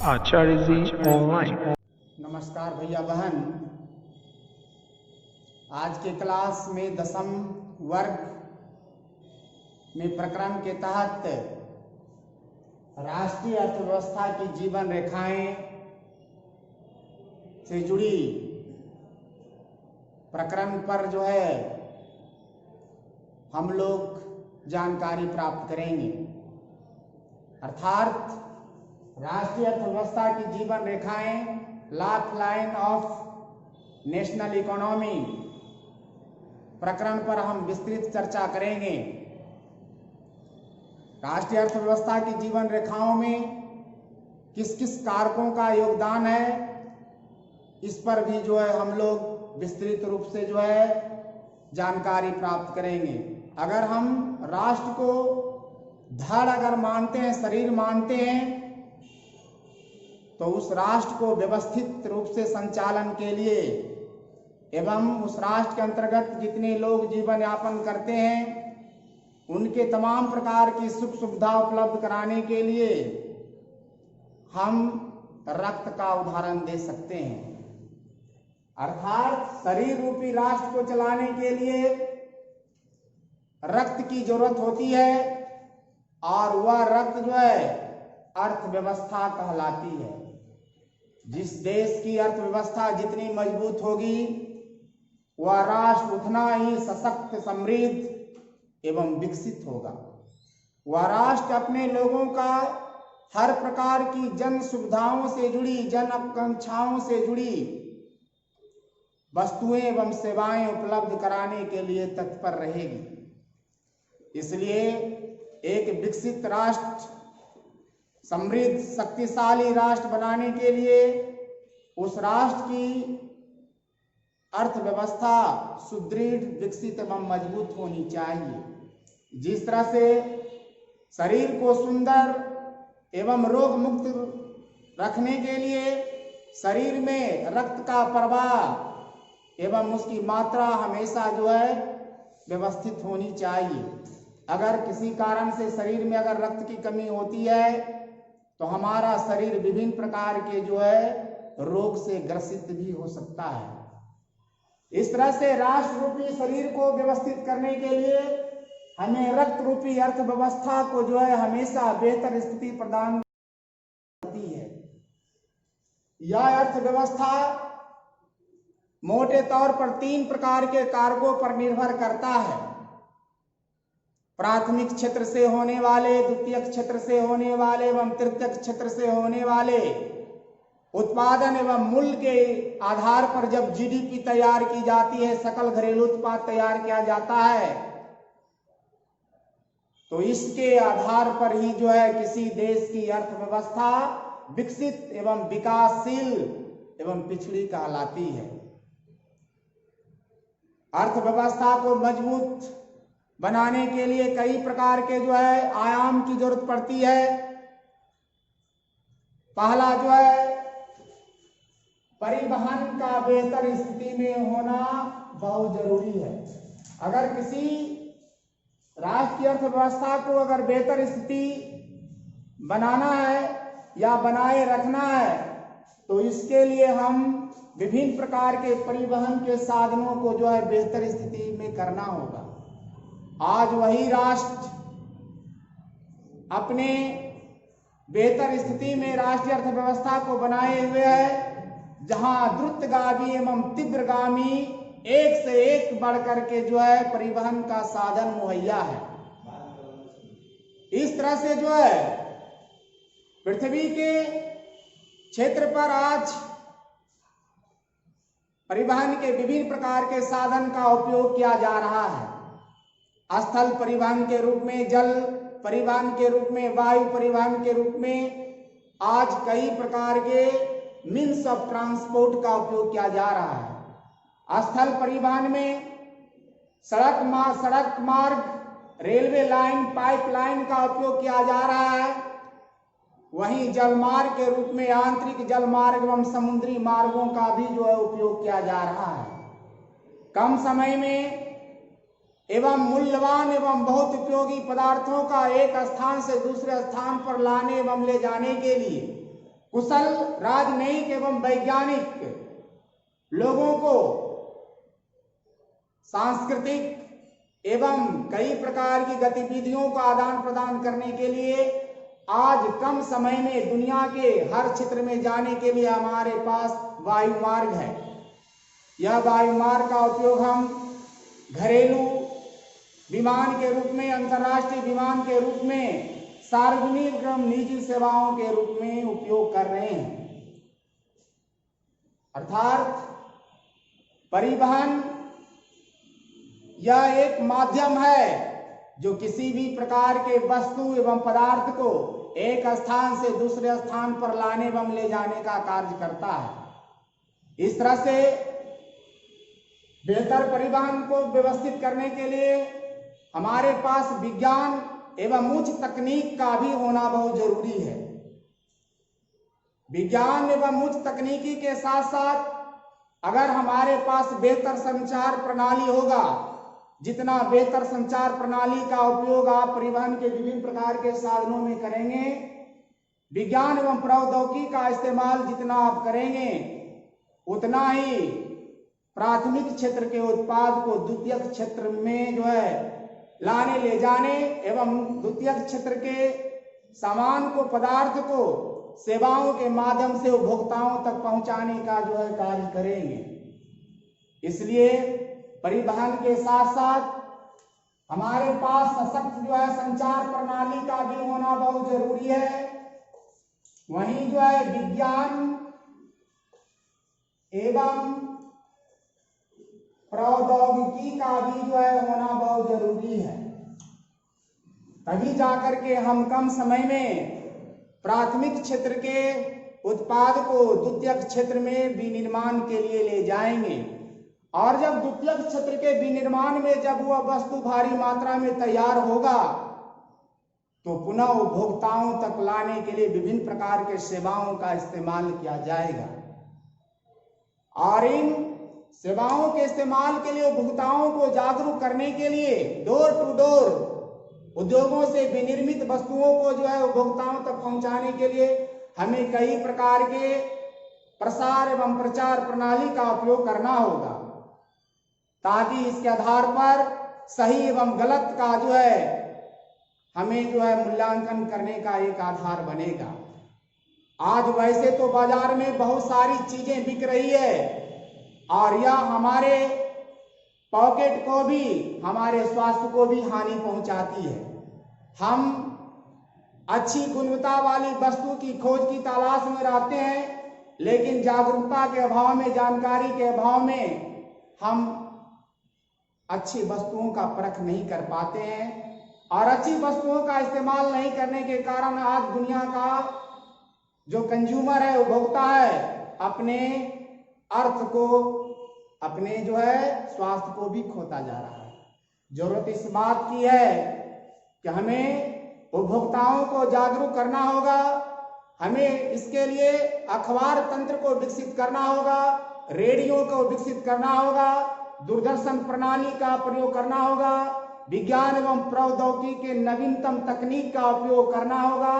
आचार्य जी online. नमस्कार भैया बहन। आज के क्लास में 10वीं वर्ग में प्रकरण के तहत राष्ट्रीय अर्थव्यवस्था की जीवन रेखाएं से जुड़ी प्रकरण पर हम लोग जानकारी प्राप्त करेंगे। अर्थात राष्ट्रीय अर्थव्यवस्था की जीवन रेखाएं, life line of national economy प्रकरण पर हम विस्तृत चर्चा करेंगे। राष्ट्रीय अर्थव्यवस्था की जीवन रेखाओं में किस किस कारकों का योगदान है, इस पर भी हम लोग विस्तृत रूप से जानकारी प्राप्त करेंगे। अगर हम राष्ट्र को धड़ अगर मानते हैं, शरीर मानते हैं, तो उस राष्ट्र को व्यवस्थित रूप से संचालन के लिए एवं उस राष्ट्र के अंतर्गत जितने लोग जीवन यापन करते हैं उनके तमाम प्रकार की सुख सुविधा उपलब्ध कराने के लिए हम रक्त का उदाहरण दे सकते हैं। अर्थात शरीर रूपी राष्ट्र को चलाने के लिए रक्त की जरूरत होती है और वह रक्त अर्थव्यवस्था कहलाती है। जिस देश की अर्थव्यवस्था जितनी मजबूत होगी वह राष्ट्र उतना ही सशक्त, समृद्ध एवं विकसित होगा। वह राष्ट्र अपने लोगों का हर प्रकार की जन सुविधाओं से जुड़ी, जन आकांक्षाओं से जुड़ी वस्तुएं एवं सेवाएं उपलब्ध कराने के लिए तत्पर रहेगी। इसलिए एक विकसित राष्ट्र, समृद्ध, शक्तिशाली राष्ट्र बनाने के लिए उस राष्ट्र की अर्थव्यवस्था सुदृढ़, विकसित एवं मजबूत होनी चाहिए। जिस तरह से शरीर को सुंदर एवं रोग मुक्त रखने के लिए शरीर में रक्त का प्रवाह एवं उसकी मात्रा हमेशा व्यवस्थित होनी चाहिए। अगर किसी कारण से शरीर में अगर रक्त की कमी होती है तो हमारा शरीर विभिन्न प्रकार के रोग से ग्रसित भी हो सकता है। इस तरह से राष्ट्र रूपी शरीर को व्यवस्थित करने के लिए हमें रक्त रूपी अर्थव्यवस्था को हमेशा बेहतर स्थिति प्रदान करती है। यह अर्थव्यवस्था मोटे तौर पर 3 प्रकार के कारकों पर निर्भर करता है। प्राथमिक क्षेत्र से होने वाले, द्वितीयक क्षेत्र से होने वाले एवं तृतीयक क्षेत्र से होने वाले उत्पादन एवं मूल्य के आधार पर जब जीडीपी तैयार की जाती है, सकल घरेलू उत्पाद तैयार किया जाता है, तो इसके आधार पर ही किसी देश की अर्थव्यवस्था विकसित एवं विकासशील एवं पिछड़ी कहलाती है। अर्थव्यवस्था को मजबूत बनाने के लिए कई प्रकार के आयाम की जरूरत पड़ती है। पहला परिवहन का बेहतर स्थिति में होना बहुत जरूरी है। अगर किसी राष्ट्र की अर्थव्यवस्था को अगर बेहतर स्थिति बनाना है या बनाए रखना है तो इसके लिए हम विभिन्न प्रकार के परिवहन के साधनों को बेहतर स्थिति में करना होगा। आज वही राष्ट्र अपने बेहतर स्थिति में राष्ट्रीय अर्थव्यवस्था को बनाए हुए है जहां द्रुतगामी एवं तीव्रगामी एक से एक बढ़कर के परिवहन का साधन मुहैया है। इस तरह से पृथ्वी के क्षेत्र पर आज परिवहन के विभिन्न प्रकार के साधन का उपयोग किया जा रहा है। स्थल परिवहन के रूप में, जल परिवहन के रूप में, वायु परिवहन के रूप में आज कई प्रकार के मीन्स ऑफ ट्रांसपोर्ट का उपयोग किया जा रहा है। स्थल परिवहन में सड़क मार्ग, रेलवे लाइन, पाइपलाइन का उपयोग किया जा रहा है। वहीं जल मार्ग के रूप में आंतरिक जल मार्ग एवं समुद्री मार्गों का भी उपयोग किया जा रहा है। कम समय में एवं मूल्यवान एवं बहुत उपयोगी पदार्थों का एक स्थान से दूसरे स्थान पर लाने एवं ले जाने के लिए कुशल राजनयिक एवं वैज्ञानिक लोगों को सांस्कृतिक एवं कई प्रकार की गतिविधियों का आदान प्रदान करने के लिए आज कम समय में दुनिया के हर क्षेत्र में जाने के लिए हमारे पास वायु मार्ग है। यह वायु मार्ग का उपयोग हम घरेलू विमान के रूप में, अंतर्राष्ट्रीय विमान के रूप में, सार्वजनिक एवं निजी सेवाओं के रूप में उपयोग कर रहे हैं। अर्थात परिवहन यह एक माध्यम है जो किसी भी प्रकार के वस्तु एवं पदार्थ को एक स्थान से दूसरे स्थान पर लाने एवं ले जाने का कार्य करता है। इस तरह से बेहतर परिवहन को व्यवस्थित करने के लिए हमारे पास विज्ञान एवं उच्च तकनीक का भी होना बहुत जरूरी है। विज्ञान एवं उच्च तकनीकी के साथ साथ अगर हमारे पास बेहतर संचार प्रणाली होगा, जितना बेहतर संचार प्रणाली का उपयोग आप परिवहन के विभिन्न प्रकार के साधनों में करेंगे, विज्ञान एवं प्रौद्योगिकी का इस्तेमाल जितना आप करेंगे, उतना ही प्राथमिक क्षेत्र के उत्पाद को द्वितीयक क्षेत्र में जो है लाने ले जाने एवं द्वितीयक क्षेत्र के सामान को, पदार्थ को सेवाओं के माध्यम से उपभोक्ताओं तक पहुंचाने का जो है कार्य करेंगे। इसलिए परिवहन के साथ साथ हमारे पास सशक्त जो है संचार प्रणाली का भी होना बहुत जरूरी है। वहीं जो है विज्ञान एवं प्रौद्योगिकी का भी जो है होना बहुत जरूरी है। तभी जाकर के हम कम समय में प्राथमिक क्षेत्र के उत्पाद को द्वितीयक क्षेत्र में विनिर्माण के लिए ले जाएंगे। और जब द्वितीयक क्षेत्र के विनिर्माण में जब वह वस्तु भारी मात्रा में तैयार होगा तो पुनः उपभोक्ताओं तक लाने के लिए विभिन्न प्रकार के सेवाओं का इस्तेमाल किया जाएगा। और इन सेवाओं के इस्तेमाल के लिए उपभोक्ताओं को जागरूक करने के लिए डोर टू डोर उद्योगों से विनिर्मित वस्तुओं को जो है उपभोक्ताओं तक पहुंचाने के लिए हमें कई प्रकार के प्रसार एवं प्रचार प्रणाली का उपयोग करना होगा, ताकि इसके आधार पर सही एवं गलत का जो है हमें जो है मूल्यांकन करने का एक आधार बनेगा। आज वैसे तो बाजार में बहुत सारी चीजें बिक रही है और यह हमारे पॉकेट को भी, हमारे स्वास्थ्य को भी हानि पहुंचाती है। हम अच्छी गुणवत्ता वाली वस्तु की खोज की तलाश में रहते हैं, लेकिन जागरूकता के अभाव में, जानकारी के अभाव में हम अच्छी वस्तुओं का परख नहीं कर पाते हैं और अच्छी वस्तुओं का इस्तेमाल नहीं करने के कारण आज दुनिया का जो कंज्यूमर है, उपभोक्ता है, अपने अर्थ को, अपने जो है स्वास्थ्य को भी खोता जा रहा है। जरूरत इस बात की है कि हमें उपभोक्ताओं को जागरूक करना होगा। हमें इसके लिए अखबार तंत्र को विकसित करना होगा, रेडियो को विकसित करना होगा, दूरदर्शन प्रणाली का प्रयोग करना होगा, विज्ञान एवं प्रौद्योगिकी के नवीनतम तकनीक का उपयोग करना होगा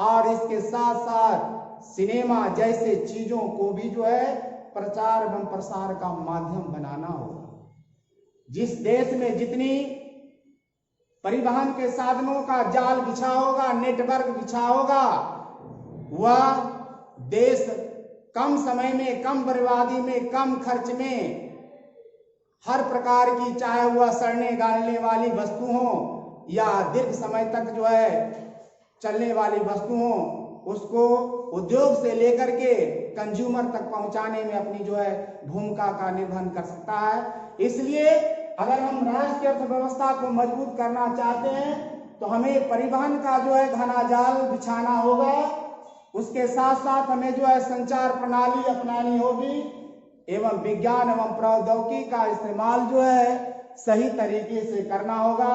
और इसके साथ साथ सिनेमा जैसे चीजों को भी जो है प्रचार एवं प्रसार का माध्यम बनाना होगा। जिस देश में जितनी परिवहन के साधनों का जाल बिछा होगा, नेटवर्क बिछा होगा, वह देश कम समय में, कम बर्बादी में, कम खर्च में हर प्रकार की, चाहे वह सड़ने गलने वाली वस्तु हो या दीर्घ समय तक जो है चलने वाली वस्तु हो, उसको उद्योग से लेकर के कंज्यूमर तक पहुंचाने में अपनी जो है भूमिका का निर्वहन कर सकता है। इसलिए अगर हम राष्ट्र की अर्थव्यवस्था को मजबूत करना चाहते हैं तो हमें परिवहन का जो है घना जाल बिछाना होगा। उसके साथ साथ हमें जो है संचार प्रणाली अपनानी होगी एवं विज्ञान एवं प्रौद्योगिकी का इस्तेमाल जो है सही तरीके से करना होगा।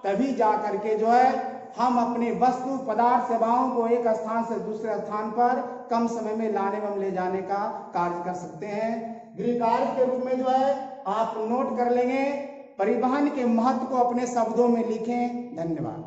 तभी जा करके जो है हम अपने वस्तु, पदार्थ, सेवाओं को एक स्थान से दूसरे स्थान पर कम समय में लाने एवं ले जाने का कार्य कर सकते हैं। गृह कार्य के रूप में जो है आप नोट कर लेंगे, परिवहन के महत्व को अपने शब्दों में लिखें। धन्यवाद।